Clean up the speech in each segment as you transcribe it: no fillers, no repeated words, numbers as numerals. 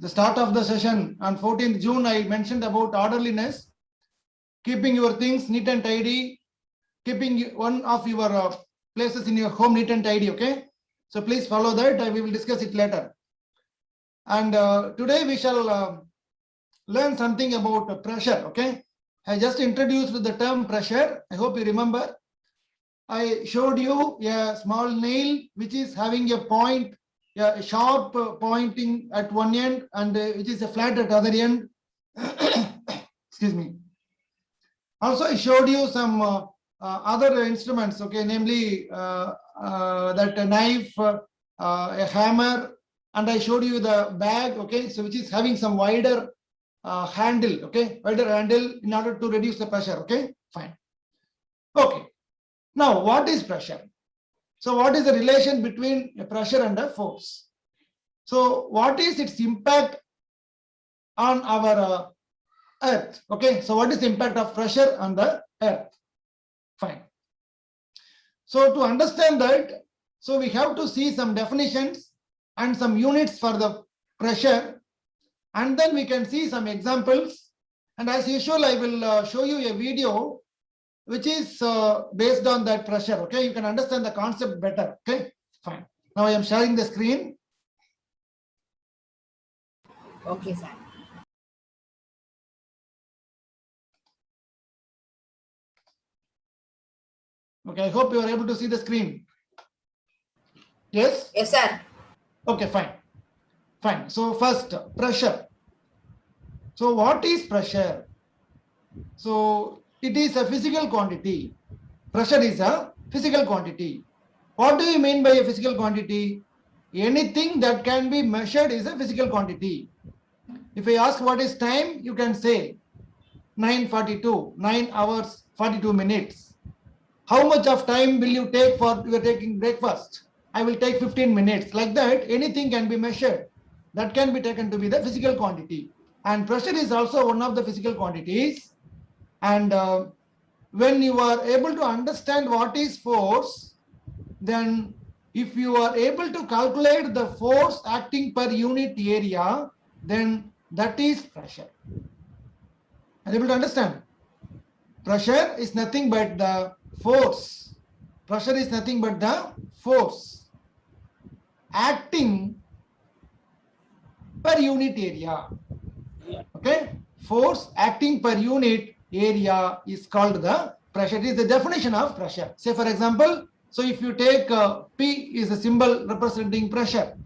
the start of the session on 14th June, I mentioned about orderliness, keeping your things neat and tidy, keeping one of your places in your home neat and tidy. Okay, so please follow that. We will discuss it later. And today we shall learn something about pressure. Okay, I just introduced the term pressure. I hope you remember. I showed you a small nail which is having a point, a sharp pointing at one end, and which is a flat at other end. Excuse me. Also, I showed you some other instruments. Okay, namely that a knife, a hammer, and I showed you the bag. Okay, so which is having some wider handle. Okay, wider handle in order to reduce the pressure. Okay, fine. Okay. Now, what is pressure? So, what is the relation between a pressure and a force? So, what is its impact on our earth? Okay, so what is the impact of pressure on the earth? Fine. So, to understand that, so we have to see some definitions and some units for the pressure, and then we can see some examples. And as usual, I will show you a video which is based on that pressure. Okay, you can understand the concept better. Okay, fine. Now I am sharing the screen. Okay, sir. Okay, I hope you are able to see the screen. Yes? Yes, sir. Okay, fine. Fine. So first, pressure. So what is pressure? So it is a physical quantity. Pressure is a physical quantity. What do you mean by a physical quantity? Anything that can be measured is a physical quantity. If I ask what is time, you can say 9:42, 9 hours 42 minutes. How much of time will you take for you are taking breakfast? I will take 15 minutes. Like that, anything can be measured. That can be taken to be the physical quantity. And pressure is also one of the physical quantities. And when you are able to understand what is force, then if you are able to calculate the force acting per unit area, then that is pressure. Are you able to understand? Pressure is nothing but the force. Pressure is nothing but the force acting per unit area. Okay, force acting per unit area is called the pressure. It is the definition of pressure. Say for example, so if you take P is a symbol representing pressure,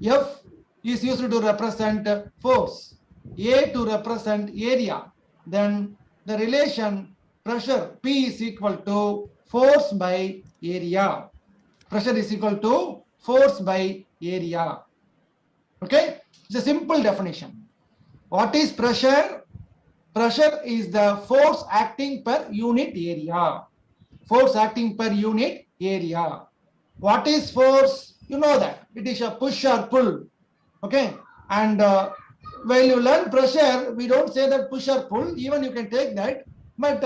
F is used to represent force, A to represent area, then the relation pressure P is equal to force by area. Pressure is equal to force by area. Okay, it's a simple definition. What is pressure? Pressure is the force acting per unit area. Force acting per unit area. What is force? You know that. It is a push or pull. Okay. And when you learn pressure, we don't say that push or pull. Even you can take that. But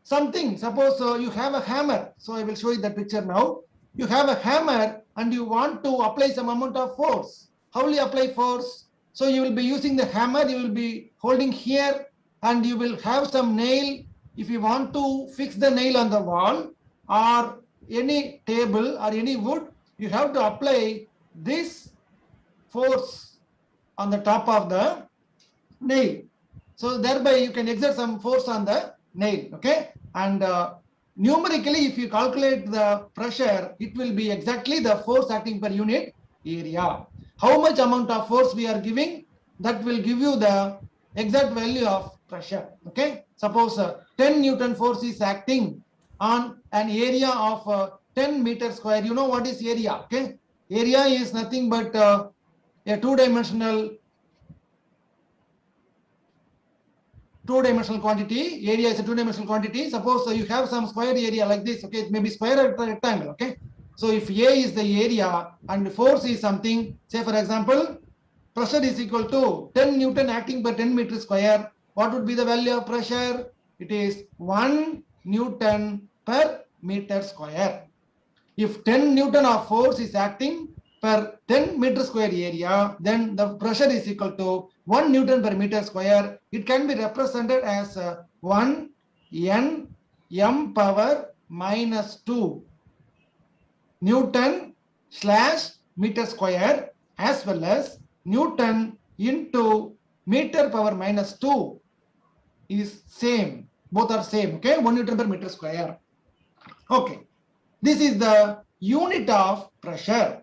something, suppose you have a hammer. So I will show you the picture now. You have a hammer and you want to apply some amount of force. How will you apply force? So you will be using the hammer, you will be holding here, and you will have some nail. If you want to fix the nail on the wall or any table or any wood, you have to apply this force on the top of the nail. So thereby you can exert some force on the nail. Okay, and numerically, if you calculate the pressure, it will be exactly the force acting per unit area. How much amount of force we are giving, that will give you the exact value of pressure. Okay, suppose 10 Newton force is acting on an area of 10 meters square. You know what is area? Okay, area is nothing but a two-dimensional quantity. Area is a two-dimensional quantity. Suppose you have some square area like this. Okay, it may be square or rectangle. Okay, so if A is the area and force is something, say for example, pressure is equal to 10 Newton acting per 10 meters square. What would be the value of pressure? It is 1 Newton per meter square. If 10 Newton of force is acting, per 10 meter square area, then the pressure is equal to 1 Newton per meter square. It can be represented as 1 N m power minus 2 Newton slash meter square, as well as Newton into meter power minus 2 is same. Both are same. Okay, 1 Newton per meter square. Okay, this is the unit of pressure.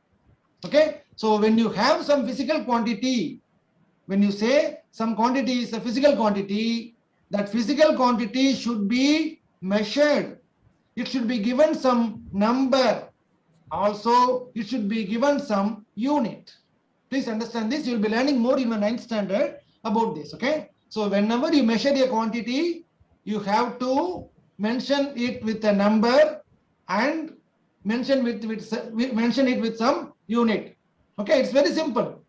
Okay, so when you have some physical quantity, when you say some quantity is a physical quantity, that physical quantity should be measured. It should be given some number. Also, it should be given some unit. Please understand this. You will be learning more in your 9th standard about this. Okay. So whenever you measure a quantity, you have to mention it with a number and mention it with some unit. Okay. It's very simple.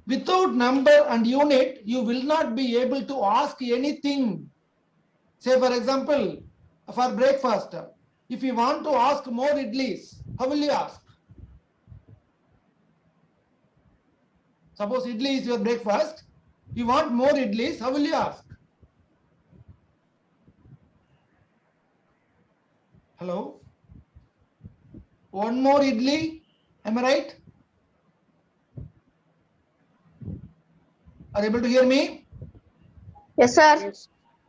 Without number and unit, you will not be able to ask anything. Say, for example, for breakfast, if you want to ask more idlis, how will you ask? Suppose idli is your breakfast, you want more idlis, how will you ask? Hello? One more idli, am I right? Are you able to hear me? Yes, sir.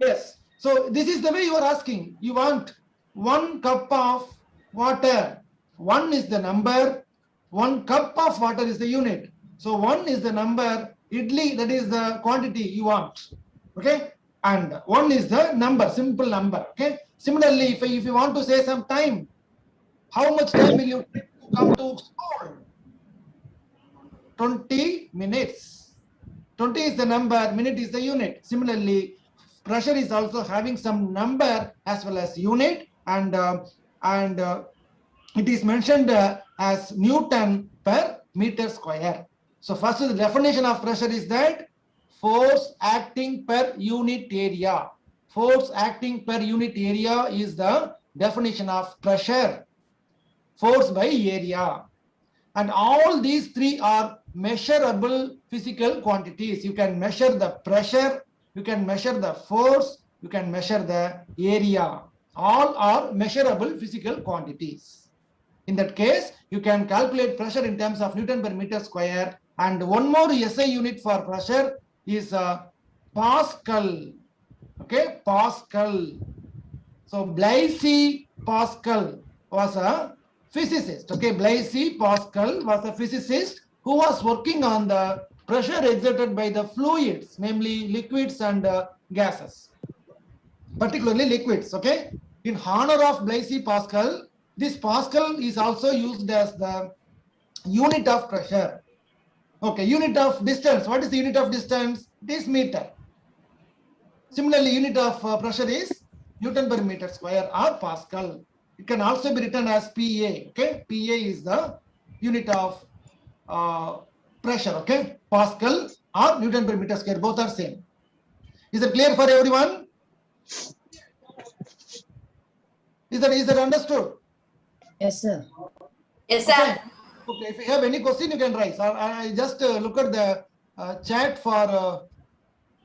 Yes. So this is the way you are asking. You want 1 cup of water. 1 is the number. 1 cup of water is the unit. So 1 is the number. Idli, that is the quantity you want. Okay. And 1 is the number, simple number. Okay. Similarly, if you want to say some time, how much time will you take to come to school? 20 minutes. 20 is the number, minute is the unit. Similarly, pressure is also having some number as well as unit, and it is mentioned as Newton per meter square. So first, the definition of pressure is that force acting per unit area. Force acting per unit area is the definition of pressure. Force by area. And all these three are measurable physical quantities. You can measure the pressure, you can measure the force, you can measure the area. All are measurable physical quantities. In that case, you can calculate pressure in terms of Newton per meter square. And one more SI unit for pressure is Pascal. Okay, Pascal. So Blaise Pascal was a physicist. Okay, Blaise Pascal was a physicist who was working on the pressure exerted by the fluids, namely liquids and gases, particularly liquids. Okay, in honor of Blaise Pascal, this Pascal is also used as the unit of pressure. Okay, unit of distance. What is the unit of distance? It is meter. Similarly, unit of pressure is Newton per meter square or Pascal. It can also be written as PA. Okay, PA is the unit of pressure. Okay, Pascal or Newton per meter square, both are same. Is it clear for everyone? Is that understood? Yes, sir. Yes, sir. Okay. Okay. If you have any question, you can raise. I just look at the chat for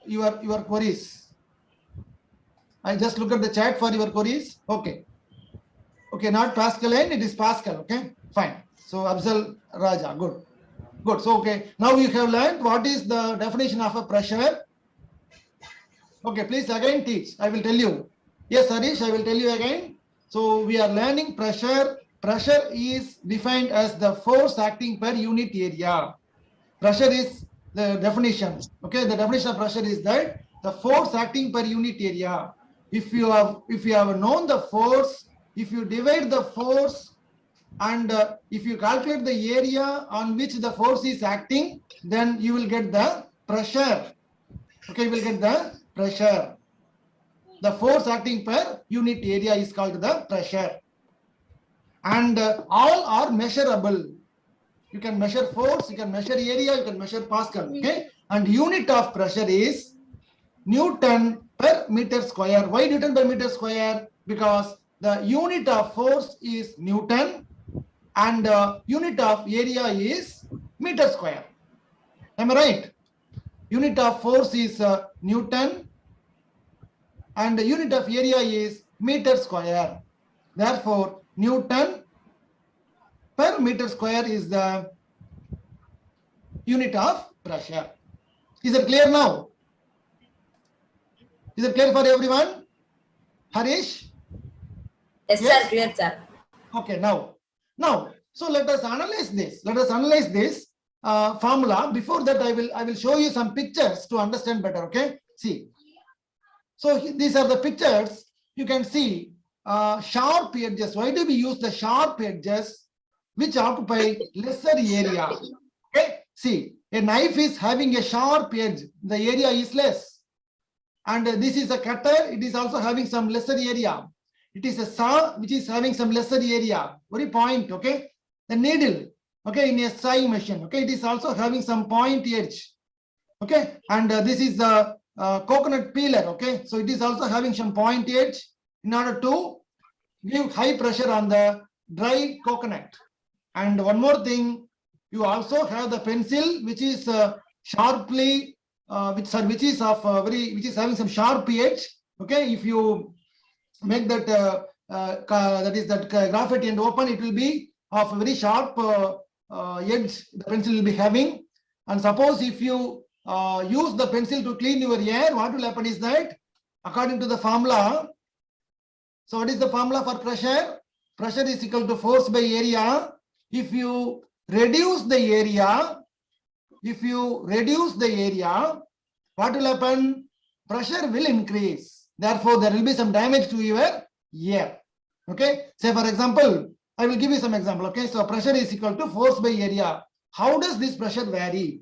your queries. I just look at the chat for your queries. Okay. Okay, not Pascaline, it is Pascal. Okay, fine. So Afzal Raja, good. Good. So okay, now you have learned what is the definition of a pressure. Okay, please again teach. I will tell you. Yes, Harish, I will tell you again. So we are learning pressure. Pressure is defined as the force acting per unit area. Pressure is the definition. Okay, the definition of pressure is that the force acting per unit area. If you have known the force, if you divide the force and if you calculate the area on which the force is acting, then you will get the pressure. Okay, you will get the pressure. The force acting per unit area is called the pressure. And all are measurable. You can measure force, you can measure area, you can measure Pascal. Okay, and unit of pressure is Newton per meter square. Why Newton per meter square? Because the unit of force is Newton and unit of area is meter square. Am I right? Unit of force is Newton and the unit of area is meter square. Therefore, Newton per meter square is the unit of pressure. Is it clear now? Is it clear for everyone? Harish? Yes, Yes? sir. Clear, sir. Okay, now, so let us analyze this. Let us analyze this formula. Before that, I will show you some pictures to understand better. Okay, see. So these are the pictures. You can see sharp edges. Why do we use the sharp edges which occupy lesser area? Okay, see, a knife is having a sharp edge. The area is less. And this is a cutter. It is also having some lesser area. It is a saw which is having some lesser area. Very point. Okay, the needle. Okay, in a sewing machine. Okay, it is also having some point edge. Okay, and this is the coconut peeler. Okay, so it is also having some point edge in order to give high pressure on the dry coconut. And one more thing, you also have the pencil which is sharply which is having some sharp edge. Okay, if you make that graphite and open, it will be of a very sharp edge the pencil will be having. And suppose if you use the pencil to clean your hair, what will happen is that according to the formula, so what is the formula for pressure? Pressure is equal to force by area. If you reduce the area, what will happen? Pressure will increase. Therefore, there will be some damage to your hair. Okay. Say for example, I will give you some example. Okay. So pressure is equal to force by area. How does this pressure vary?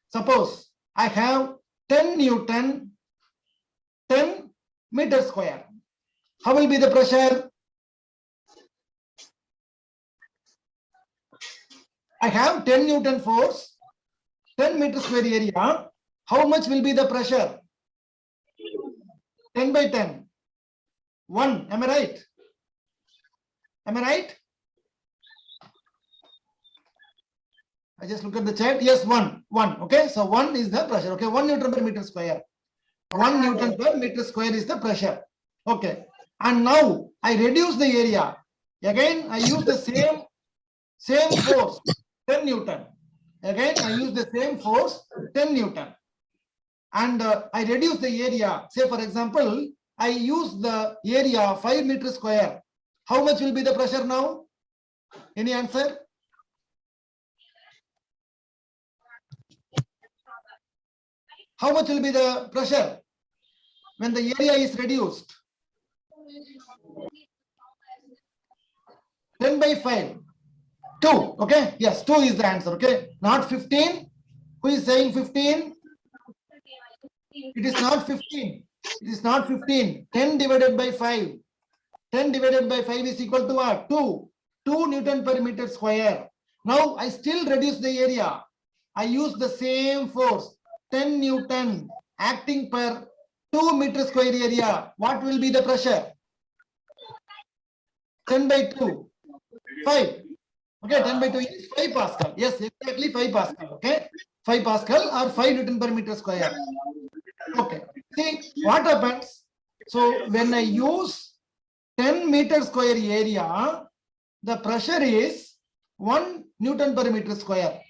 Suppose I have 10 Newton, 10 meter square. How will be the pressure? I have 10 Newton force, 10 meter square area. How much will be the pressure? 10 by 10. 1. Am I right? Am I right? I just look at the chat. Yes, 1. 1. Okay. So 1 is the pressure. Okay. 1 Newton per meter square. 1 Newton per meter square is the pressure. Okay. And now I reduce the area. Again, I use the same force, 10 Newton. Again, I use the same force, 10 Newton. And I reduce the area. Say, for example, I use the area 5 meter square. How much will be the pressure now? Any answer? How much will be the pressure when the area is reduced? 10 by 5. 2. Okay. Yes, 2 is the answer. Okay. Not 15. Who is saying 15? It is not 15. It is not 15. 10 divided by 5. 10 divided by 5 is equal to what? 2. 2 Newton per meter square. Now I still reduce the area. I use the same force, 10 Newton acting per 2 meter square area. What will be the pressure? 10 by 2. 5. Okay, 10 by 2 is 5 Pascal. Yes, exactly 5 Pascal. Okay, 5 Pascal or 5 Newton per meter square. Okay, see what happens. So when I use 10 meter square area, the pressure is 1 Newton per meter square.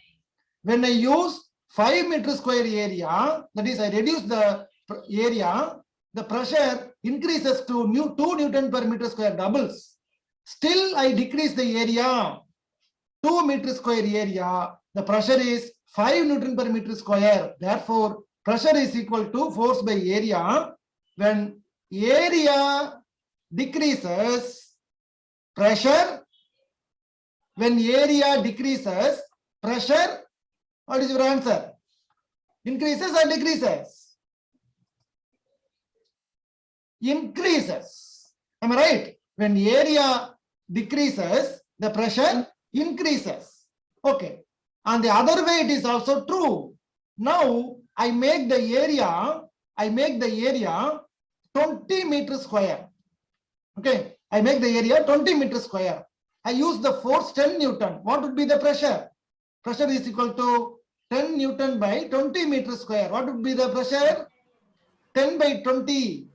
When I use 5 meter square area, that is I reduce the area, the pressure increases to 2 Newton per meter square, doubles. Still I decrease the area, 2 meter square area, the pressure is 5 Newton per meter square. Therefore, pressure is equal to force by area. When area decreases, pressure. When area decreases, pressure. What is your answer? Increases or decreases? Increases. Am I right? When area decreases, the pressure increases. Okay. On the other way, it is also true. Now I make the area 20 meters square. Okay. I make the area 20 meters square. I use the force 10 Newton. What would be the pressure? Pressure is equal to 10 Newton by 20 meters square. What would be the pressure? 10 by 20.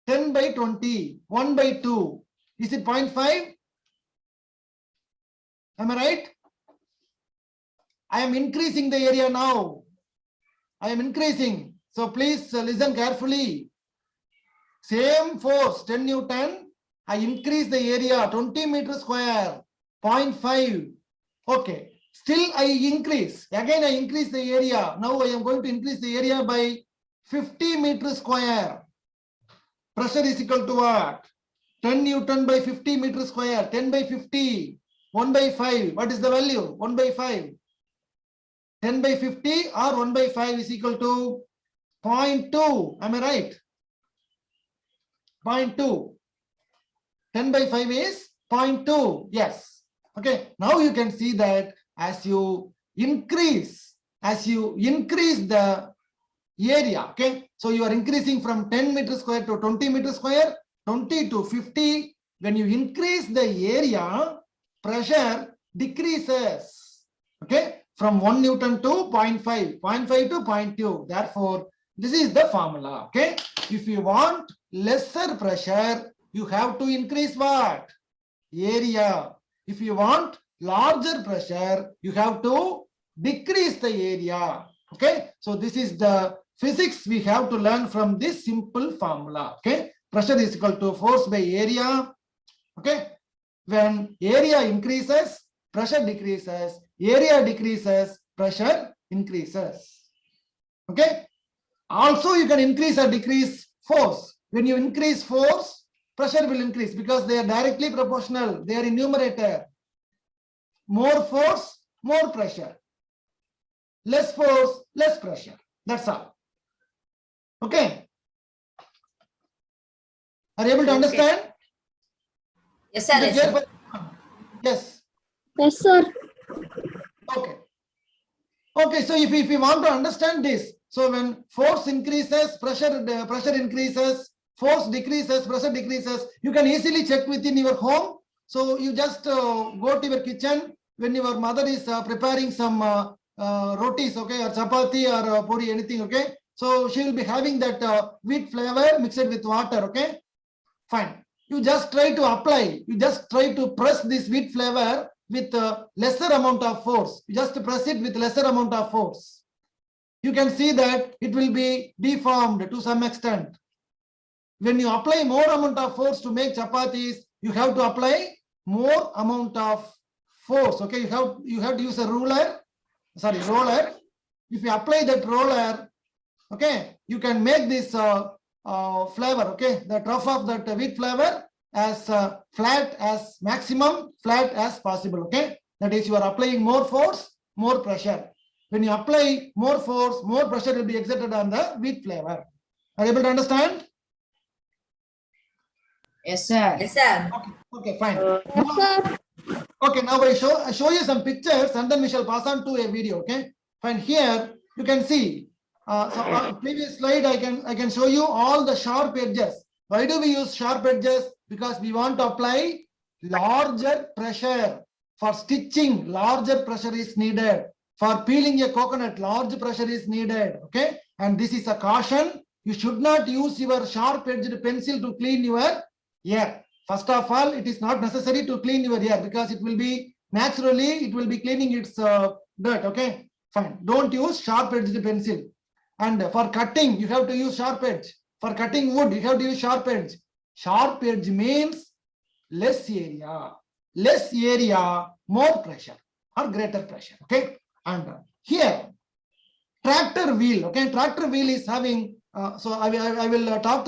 10 by 20. 1 by 2. Is it 0.5? Am I right? I am increasing the area now. I am increasing. So please listen carefully. Same force, 10 Newton. I increase the area, 20 meters square, 0.5. Okay. Still I increase. Again I increase the area. Now I am going to increase the area by 50 meters square. Pressure is equal to what? 10 Newton by 50 meters square. 10 by 50. 1 by 5. What is the value? 1 by 5. 10 by 50 or 1 by 5 is equal to 0.2. Am I right? 0.2. 10 by 5 is 0.2. Yes. Okay. Now you can see that as you increase the area, okay, so you are increasing from 10 meters square to 20 meters square, 20 to 50. When you increase the area, pressure decreases, okay, from 1 Newton to 0.5, 0.5 to 0.2. Therefore, this is the formula, okay. If you want lesser pressure, you have to increase what? Area. If you want larger pressure, you have to decrease the area, okay. So this is the physics we have to learn from this simple formula, okay. Pressure is equal to force by area, okay. When area increases, pressure decreases. Area decreases, pressure increases, okay. Also you can increase or decrease force. When you increase force, pressure will increase because they are directly proportional. They are in numerator. More force, more pressure. Less force, less pressure. That's all. Okay. Are you able to understand? Yes, sir. Is it Yes, clear sir. for- Yes. Yes, sir. Okay. Okay. So if you want to understand this, so when force increases, pressure increases, force decreases, pressure decreases, you can easily check within your home. So you just go to your kitchen when your mother is preparing some rotis, okay, or chapati or puri, anything, okay. So she will be having that wheat flavor mixed with water, okay. Fine. You just try to apply. You just try to press this wheat flavor with lesser amount of force. You just press it with lesser amount of force. You can see that it will be deformed to some extent. When you apply more amount of force to make chapatis, you have to apply more amount of force. Okay, you have to use a roller. If you apply that roller, okay, you can make this flavor, okay, the trough of that wheat flavor as flat as maximum flat as possible, okay. That is, you are applying more force, more pressure. When you apply more force, more pressure will be exerted on the wheat flavor. Are you able to understand? Yes, sir. Yes, sir. Okay, fine. Yes, sir. Okay, now I show you some pictures and then we shall pass on to a video. Okay, fine. Here you can see. Previous slide I can show you all the sharp edges. Why do we use sharp edges? Because we want to apply larger pressure for stitching. Larger pressure is needed for peeling a coconut. Large pressure is needed. Okay, and this is a caution. You should not use your sharp edged pencil to clean your ear. First of all, it is not necessary to clean your ear because it will be naturally, it will be cleaning its dirt. Okay, fine. Don't use sharp edged pencil. And for cutting, you have to use sharp edge. For cutting wood, you have to use sharp edge. Sharp edge means less area, more pressure or greater pressure. Okay, and here tractor wheel. Okay, tractor wheel is having. So I will talk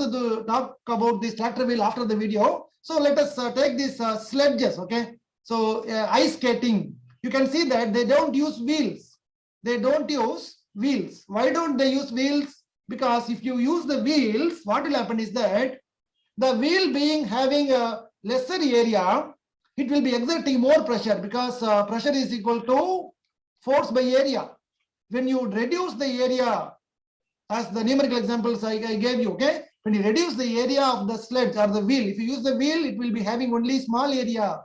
about this tractor wheel after the video. So let us take these sledges. Okay, so ice skating. You can see that they don't use wheels. They don't use wheels. Why don't they use wheels? Because if you use the wheels, what will happen is that the wheel being having a lesser area, it will be exerting more pressure because pressure is equal to force by area. When you reduce the area, as the numerical examples I gave you, okay, when you reduce the area of the sledge or the wheel, if you use the wheel, it will be having only small area.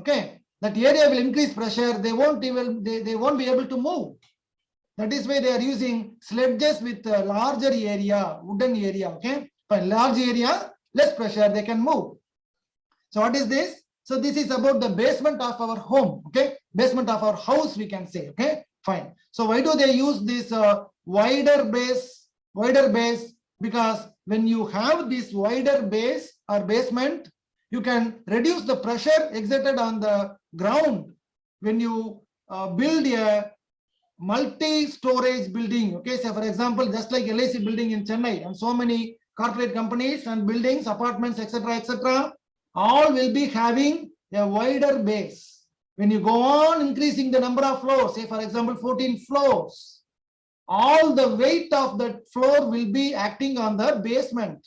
Okay, that area will increase pressure. They won't even they won't be able to move. That is why they are using sledges with a larger area, wooden area. Okay, for large area, less pressure, they can move. So what is this? So this is about the basement of our home. Okay, basement of our house, we can say. Okay, fine. So why do they use this wider base? Because when you have this wider base or basement, you can reduce the pressure exerted on the ground when you build a multi-storage building. Okay, so for example, just like LIC building in Chennai and so many corporate companies and buildings, apartments, etc., all will be having a wider base. When you go on increasing the number of floors, say for example 14 floors, all the weight of that floor will be acting on the basement.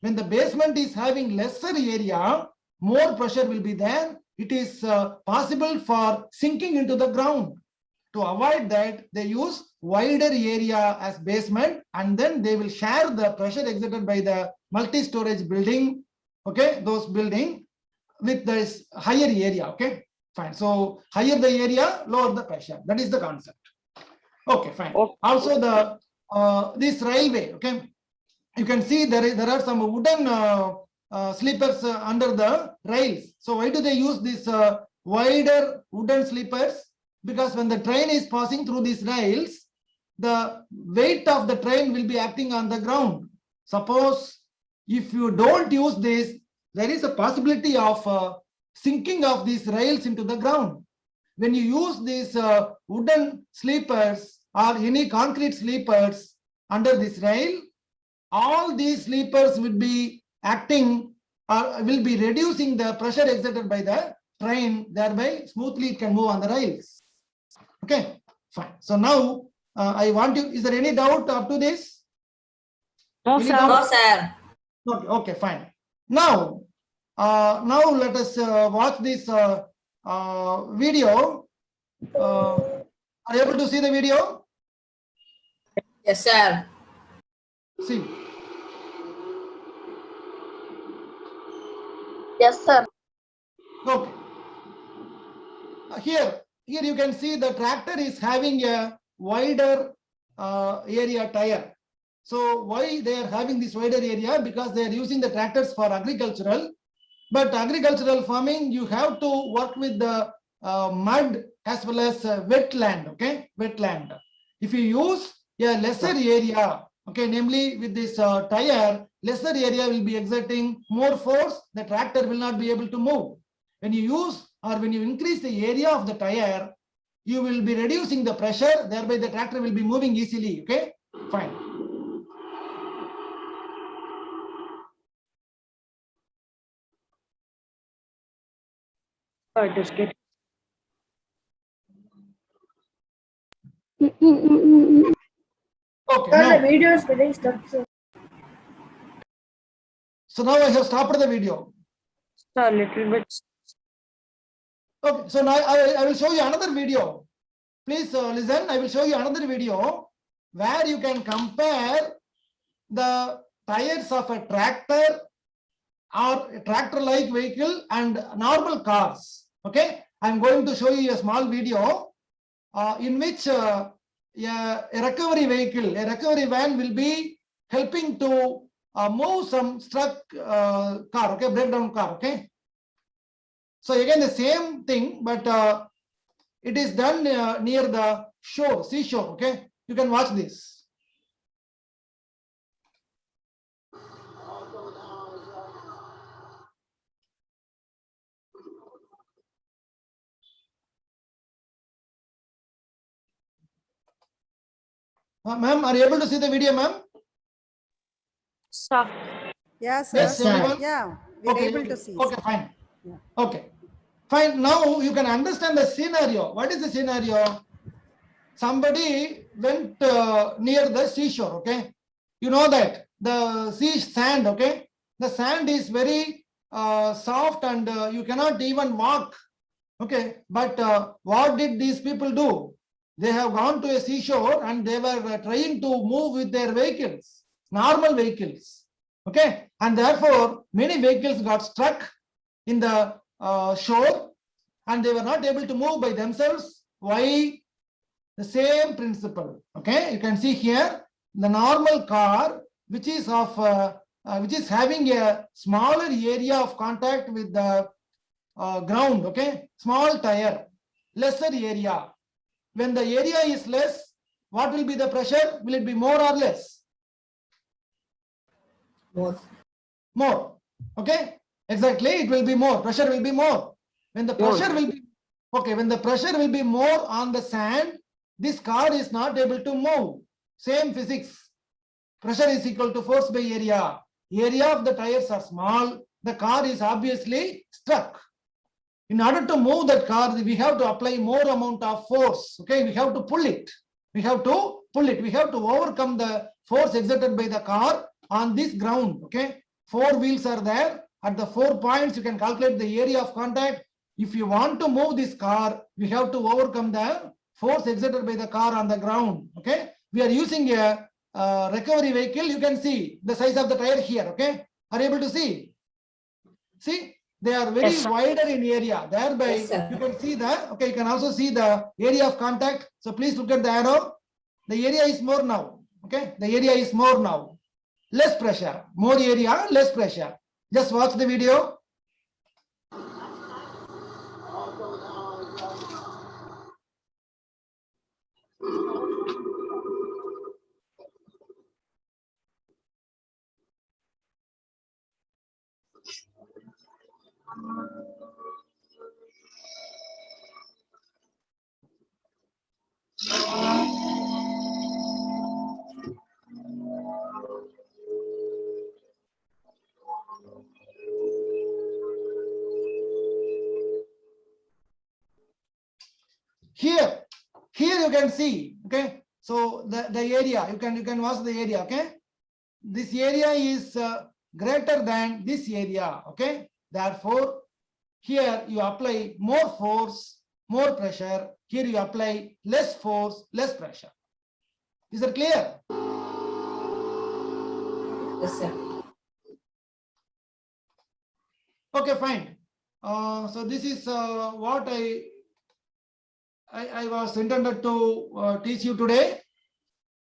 When the basement is having lesser area, more pressure will be there. It is possible for sinking into the ground. To avoid that, they use wider area as basement, and then they will share the pressure exerted by the multi-storage building, okay, those building with this higher area. Okay, fine. So higher the area, lower the pressure. That is the concept. Okay, fine. Okay. Also the this railway, okay, you can see there are some wooden sleepers under the rails. So why do they use this wider wooden sleepers? Because when the train is passing through these rails, the weight of the train will be acting on the ground. Suppose if you don't use this, there is a possibility of sinking of these rails into the ground. When you use these wooden sleepers or any concrete sleepers under this rail, all these sleepers will be acting or will be reducing the pressure exerted by the train, thereby smoothly it can move on the rails. Okay, fine. So now I want you, is there any doubt up to this? No, Any sir. doubt? No, sir. Okay, fine. Now let us watch this video. Are you able to see the video? Yes, sir. See. Yes, sir. Okay. Here you can see the tractor is having a wider area tire. So why they are having this wider area? Because they are using the tractors for agricultural. But agricultural farming, you have to work with the mud as well as wetland. Okay, wetland. If you use a lesser area, okay, namely with this tire, lesser area will be exerting more force. The tractor will not be able to move. When you use or when you increase the area of the tire, you will be reducing the pressure. Thereby, the tractor will be moving easily. Okay, fine. It is getting. Okay, Sir, now, the video is getting stuck, sir. so now I have stopped the video. A little bit. Okay, so now I will show you another video. Please listen. I will show you another video where you can compare the tires of a tractor or a tractor-like vehicle and normal cars. Okay, I'm going to show you a small video in which a recovery vehicle, a recovery van will be helping to move some struck car, okay, breakdown car, okay. So again the same thing, but it is done near the shore, seashore, okay. You can watch this. Ma'am, are you able to see the video, ma'am? Sir. Yes, sir. Yes, everyone? Yeah, we're Okay, able okay, to see. okay, fine. Yeah. Okay, fine. Now you can understand the scenario. What is the scenario? Somebody went near the seashore, okay? You know that the sea sand, okay? The sand is very soft and you cannot even walk, okay? But what did these people do? They have gone to a seashore and they were trying to move with their vehicles, normal vehicles, okay? And therefore, many vehicles got stuck in the shore. and they were not able to move by themselves. Why? The same principle. Okay, you can see here the normal car, which is having a smaller area of contact with the ground. Okay, small tire, lesser area. When the area is less, what will be the pressure? Will it be more or less? More. More. Okay, exactly, it will be more. Pressure will be more. When the pressure will be when the pressure will be more on the sand, this car is not able to move. Same physics. Pressure is equal to force by area. Area of the tires are small. The car is obviously stuck. In order to move that car, we have to apply more amount of force. Okay, we have to pull it. We have to pull it. We have to overcome the force exerted by the car on this ground. Okay, 4 wheels are there. At the 4 points, you can calculate the area of contact. If you want to move this car, we have to overcome the force exerted by the car on the ground. Okay, we are using a recovery vehicle. You can see the size of the tire here. Okay, are you able to see? See, they are very wider in area. Thereby, you can see the, okay, you can also see the area of contact. So please look at the arrow. The area is more now. Okay, the area is more now. Less pressure, more area, less pressure. Just watch the video. Here you can see, okay, so the area, you can watch the area. Okay, this area is greater than this area. Okay, therefore here you apply more force, more pressure. Here you apply less force, less pressure. Is it clear? Yes, sir. Okay, fine. So this is what I was intended to teach you today.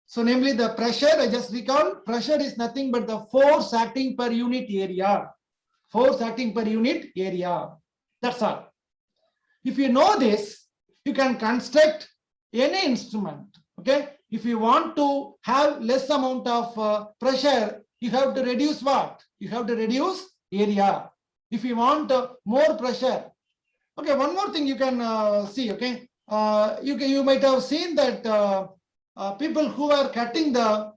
So namely the pressure, I just recall, pressure is nothing but the force acting per unit area. Force acting per unit area. That's all. If you know this, you can construct any instrument. Okay. If you want to have less amount of pressure, you have to reduce what? You have to reduce area. If you want more pressure. Okay, one more thing you can see. Okay. You might have seen that people who are cutting the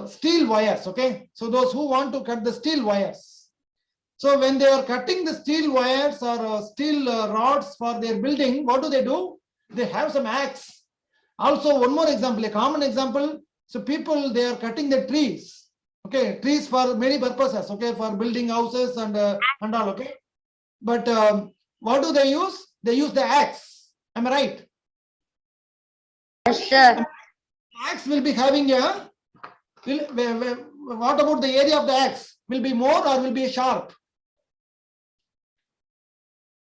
steel wires. Okay, so those who want to cut the steel wires, so when they are cutting the steel wires or steel rods for their building, what do? They have some axe. Also, one more example, a common example. So people, they are cutting the trees. Okay, trees for many purposes. Okay, for building houses and all. Okay, but what do they use? They use the axe. Am I right? Yes, sir. Axe will be having a, what about the area of the axe? Will be more or will be sharp?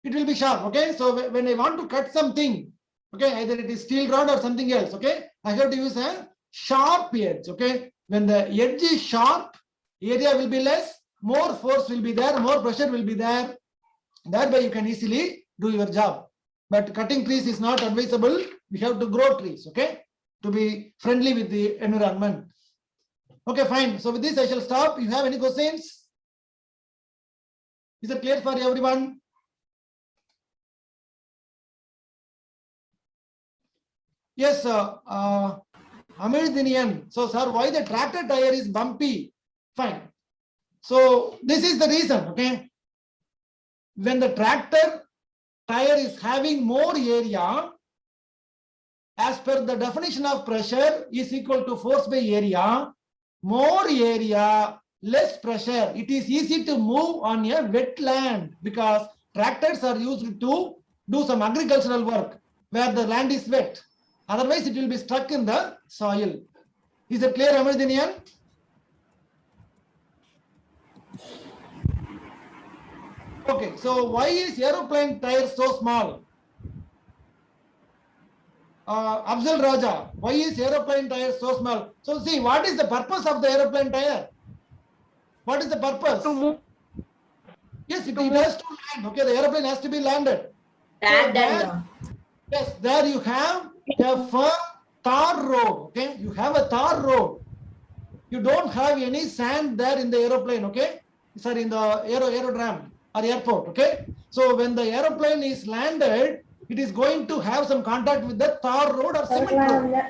It will be sharp. Okay, so when I want to cut something, okay, either it is steel rod or something else, okay, I have to use a sharp edge. Okay, when the edge is sharp, area will be less, more force will be there, more pressure will be there. Thereby you can easily do your job. But cutting trees is not advisable. We have to grow trees, okay, to be friendly with the environment. Okay, fine. So with this, I shall stop. You have any questions? Is it clear for everyone? Yes, Amir. So, sir, why the tractor tire is bumpy? Fine. So this is the reason, okay. When the tractor tire is having more area, as per the definition of pressure is equal to force by area, more area, less pressure. It is easy to move on a wet land because tractors are used to do some agricultural work where the land is wet. Otherwise, it will be stuck in the soil. Is it clear, Amardinian? Okay, so why is aeroplane tire so small? Afzal Raja, why is aeroplane tire so small? So see, what is the purpose of the aeroplane tire? What is the purpose? To move. Yes, it has to land. Okay, the aeroplane has to be landed. Land there, and yes, there you have a firm tar road. Okay, you have a tar road. You don't have any sand there in the aeroplane. Okay, sorry, in the aerodrome or airport. Okay, so when the aeroplane is landed, it is going to have some contact with the tar road or cement road.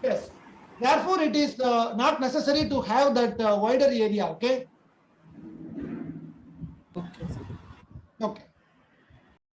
Yes. Therefore, it is not necessary to have that wider area. Okay. okay. Okay.